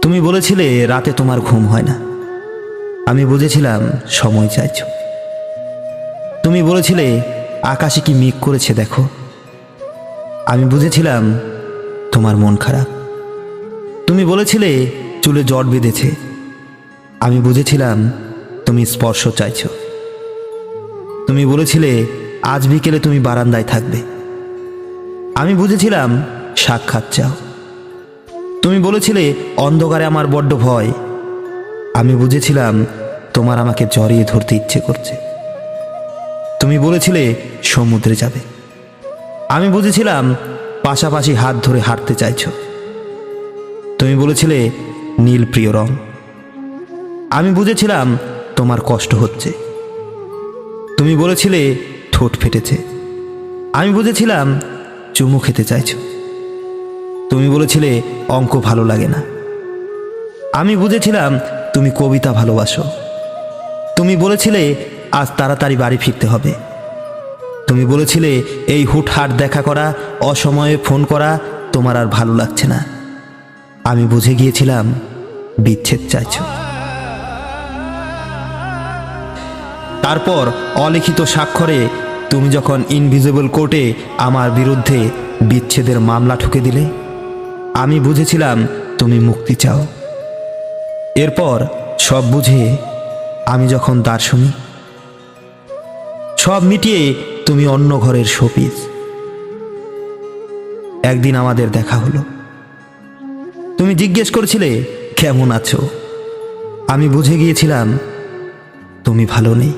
তুমি বলেছিলে রাতে তোমার ঘুম হয় না। আমি বুঝেছিলাম সময় চাইছো। তুমি বলেছিলে আকাশে কি মেঘ করেছে দেখো। আমি বুঝেছিলাম তোমার মন খারাপ। তুমি বলেছিলে চুলে জট বেঁধেছে। আমি বুঝেছিলাম তুমি স্পর্শ চাইছো। তুমি বলেছিলে আজ বিকেলে তুমি বারান্দায় থাকবে। আমি বুঝেছিলাম সাক্ষাৎ চাও। তুমি বলেছিলে অন্ধকারে আমার বড্ড ভয়। আমি বুঝেছিলাম তোমার আমাকে জড়িয়ে ধরতে ইচ্ছে করছে। তুমি বলেছিলে সমুদ্রে যাবে। আমি বুঝেছিলাম পাশাপাশি হাত ধরে হাঁটতে চাইছো। তুমি বলেছিলে নীল প্রিয় রং। আমি বুঝেছিলাম তোমার কষ্ট হচ্ছে। তুমি বলেছিলে ঠোঁট ফেটেছে। আমি বুঝেছিলাম চুমু খেতে চাইছো। তুমি বলেছিলে অঙ্ক ভালো লাগে না। আমি বুঝেছিলাম তুমি কবিতা ভালোবাসো। তুমি বলেছিলে আজ তাড়াতাড়ি বাড়ি ফিরতে হবে। তুমি বলেছিলে এই হুটহাট দেখা করা, অসময়ে ফোন করা তোমার আর ভালো লাগছে না। আমি বুঝে গিয়েছিলাম বিচ্ছেদ চাইছো। তারপর অলিখিত স্বাক্ষরে তুমি যখন ইনভিজিবল কোর্টে আমার বিরুদ্ধে বিচ্ছেদের মামলা ঠুকে দিলে, আমি বুঝেছিলাম তুমি মুক্তি চাও। এরপর সব বুঝে আমি যখন দ্বার শুনি, সব মিটিয়ে তুমি অন্য ঘরের শোপিস। একদিন আমাদের দেখা হলো। তুমি জিজ্ঞেস করেছিলে কেমন আছো। আমি বুঝে গিয়েছিলাম তুমি ভালো নেই।